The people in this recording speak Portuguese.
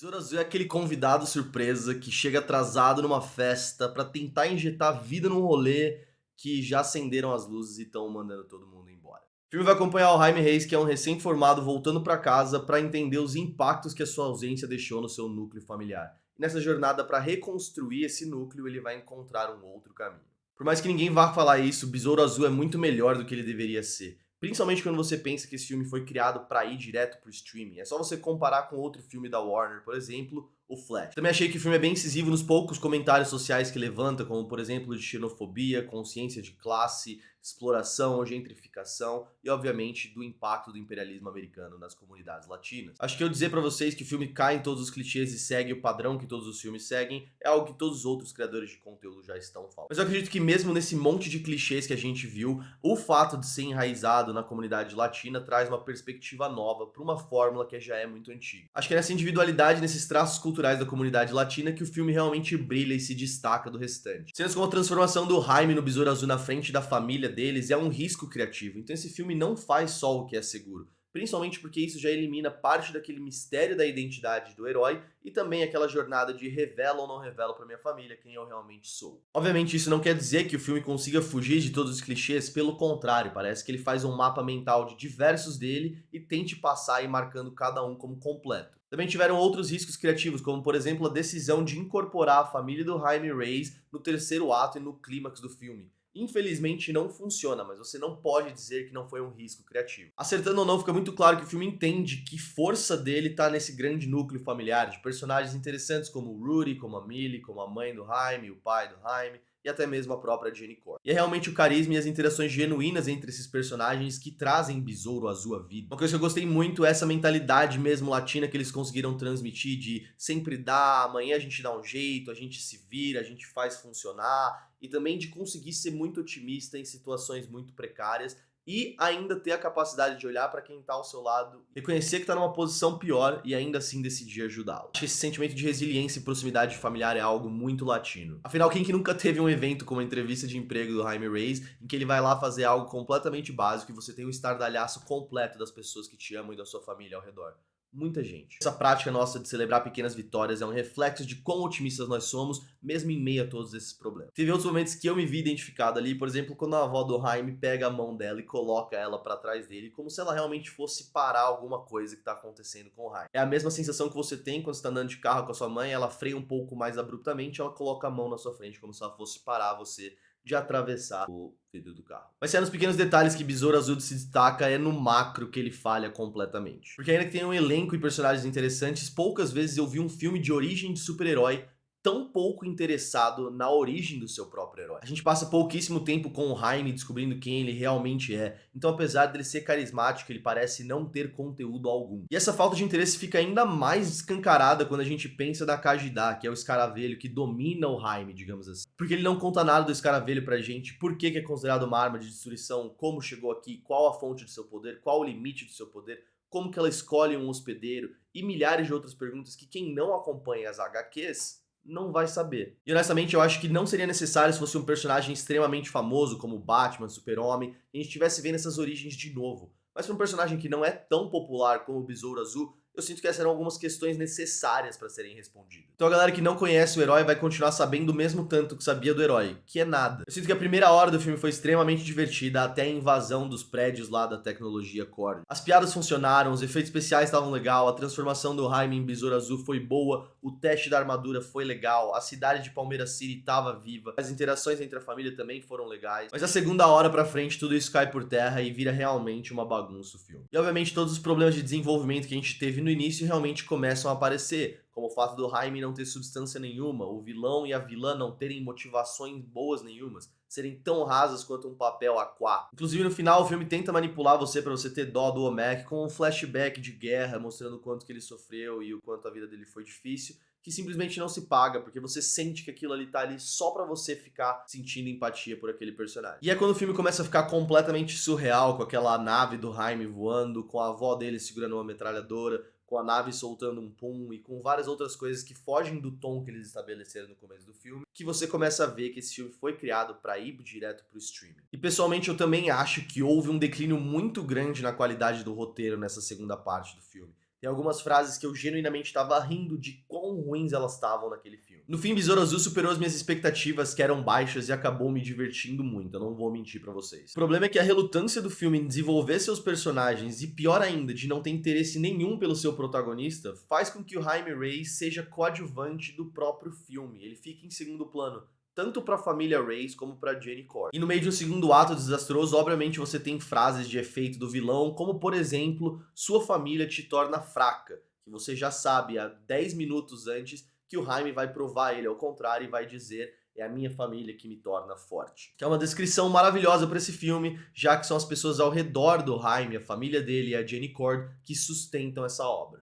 Besouro Azul é aquele convidado surpresa que chega atrasado numa festa pra tentar injetar vida num rolê que já acenderam as luzes e estão mandando todo mundo embora. O filme vai acompanhar o Jaime Reis, que é um recém-formado voltando pra casa pra entender os impactos que a sua ausência deixou no seu núcleo familiar. E nessa jornada pra reconstruir esse núcleo, ele vai encontrar um outro caminho. Por mais que ninguém vá falar isso, Besouro Azul é muito melhor do que ele deveria ser. Principalmente quando você pensa que esse filme foi criado pra ir direto pro streaming. É só você comparar com outro filme da Warner, por exemplo, o Flash. Também achei que o filme é bem incisivo nos poucos comentários sociais que levanta, como por exemplo de xenofobia, consciência de classe, exploração, gentrificação e obviamente do impacto do imperialismo americano nas comunidades latinas. Acho que eu dizer pra vocês que o filme cai em todos os clichês e segue o padrão que todos os filmes seguem é algo que todos os outros criadores de conteúdo já estão falando. Mas eu acredito que mesmo nesse monte de clichês que a gente viu, o fato de ser enraizado na comunidade latina traz uma perspectiva nova para uma fórmula que já é muito antiga. Acho que é nessa individualidade, nesses traços culturais da comunidade latina que o filme realmente brilha e se destaca do restante. Cenas como a transformação do Jaime no Besouro Azul na frente da família deles é um risco criativo, então esse filme não faz só o que é seguro. Principalmente porque isso já elimina parte daquele mistério da identidade do herói e também aquela jornada de revela ou não revela pra minha família quem eu realmente sou. Obviamente isso não quer dizer que o filme consiga fugir de todos os clichês, pelo contrário, parece que ele faz um mapa mental de diversos dele e tente passar e marcando cada um como completo. Também tiveram outros riscos criativos, como por exemplo a decisão de incorporar a família do Jaime Reyes no terceiro ato e no clímax do filme. Infelizmente não funciona, mas você não pode dizer que não foi um risco criativo. Acertando ou não, fica muito claro que o filme entende que força dele tá nesse grande núcleo familiar de personagens interessantes como o Rudy, como a Millie, como a mãe do Jaime, o pai do Jaime e até mesmo a própria Jenny Cor. E é realmente o carisma e as interações genuínas entre esses personagens que trazem Besouro Azul à vida. Uma coisa que eu gostei muito é essa mentalidade mesmo latina que eles conseguiram transmitir de sempre dar, amanhã a gente dá um jeito, a gente se vira, a gente faz funcionar, e também de conseguir ser muito otimista em situações muito precárias e ainda ter a capacidade de olhar para quem tá ao seu lado, reconhecer que tá numa posição pior e ainda assim decidir ajudá-lo. Acho que esse sentimento de resiliência e proximidade familiar é algo muito latino. Afinal, quem que nunca teve um evento como a entrevista de emprego do Jaime Reyes, em que ele vai lá fazer algo completamente básico e você tem um estardalhaço completo das pessoas que te amam e da sua família ao redor? Muita gente. Essa prática nossa de celebrar pequenas vitórias é um reflexo de quão otimistas nós somos, mesmo em meio a todos esses problemas. Teve outros momentos que eu me vi identificado ali, por exemplo, quando a avó do Jaime pega a mão dela e coloca ela pra trás dele, como se ela realmente fosse parar alguma coisa que tá acontecendo com o Jaime. É a mesma sensação que você tem quando você tá andando de carro com a sua mãe, ela freia um pouco mais abruptamente, ela coloca a mão na sua frente, como se ela fosse parar você de atravessar o vidro do carro. Mas se é nos pequenos detalhes que Besouro Azul se destaca, é no macro que ele falha completamente. Porque ainda que tenha um elenco e personagens interessantes, poucas vezes eu vi um filme de origem de super-herói tão pouco interessado na origem do seu próprio herói. A gente passa pouquíssimo tempo com o Jaime descobrindo quem ele realmente é, então apesar dele ser carismático, ele parece não ter conteúdo algum. E essa falta de interesse fica ainda mais escancarada quando a gente pensa na Kajida, que é o escaravelho que domina o Jaime, digamos assim. Porque ele não conta nada do escaravelho pra gente, por que é considerado uma arma de destruição, como chegou aqui, qual a fonte do seu poder, qual o limite do seu poder, como que ela escolhe um hospedeiro e milhares de outras perguntas que quem não acompanha as HQs não vai saber. E honestamente eu acho que não seria necessário se fosse um personagem extremamente famoso como Batman, Super-Homem, e a gente estivesse vendo essas origens de novo. Mas para um personagem que não é tão popular como o Besouro Azul, eu sinto que essas eram algumas questões necessárias para serem respondidas. Então a galera que não conhece o herói vai continuar sabendo o mesmo tanto que sabia do herói, que é nada. Eu sinto que a primeira hora do filme foi extremamente divertida até a invasão dos prédios lá da tecnologia Core. As piadas funcionaram, os efeitos especiais estavam legal, a transformação do Jaime em Besouro Azul foi boa, o teste da armadura foi legal, a cidade de Palmeira City estava viva, as interações entre a família também foram legais. Mas a segunda hora pra frente tudo isso cai por terra e vira realmente uma bagunça o filme. E obviamente todos os problemas de desenvolvimento que a gente teve no início realmente começam a aparecer, como o fato do Jaime não ter substância nenhuma, o vilão e a vilã não terem motivações boas nenhumas, serem tão rasas quanto um papel A4. Inclusive no final o filme tenta manipular você pra você ter dó do Omek com um flashback de guerra, mostrando o quanto que ele sofreu e o quanto a vida dele foi difícil, que simplesmente não se paga, porque você sente que aquilo ali tá ali só pra você ficar sentindo empatia por aquele personagem. E é quando o filme começa a ficar completamente surreal, com aquela nave do Jaime voando, com a avó dele segurando uma metralhadora, com a nave soltando um pum e com várias outras coisas que fogem do tom que eles estabeleceram no começo do filme, que você começa a ver que esse filme foi criado para ir direto pro streaming. E pessoalmente eu também acho que houve um declínio muito grande na qualidade do roteiro nessa segunda parte do filme. Tem algumas frases que eu genuinamente estava rindo de quão ruins elas estavam naquele filme. No fim, Besouro Azul superou as minhas expectativas, que eram baixas, e acabou me divertindo muito, eu não vou mentir pra vocês. O problema é que a relutância do filme em desenvolver seus personagens, e pior ainda, de não ter interesse nenhum pelo seu protagonista, faz com que o Jaime Reyes seja coadjuvante do próprio filme. Ele fica em segundo plano, tanto pra família Reyes como pra Jenny Cord. E no meio de um segundo ato desastroso, obviamente você tem frases de efeito do vilão, como por exemplo, sua família te torna fraca, que você já sabe há 10 minutos antes que o Jaime vai provar ele ao contrário e vai dizer: é a minha família que me torna forte. Que é uma descrição maravilhosa para esse filme, já que são as pessoas ao redor do Jaime, a família dele e a Jenny Cord, que sustentam essa obra.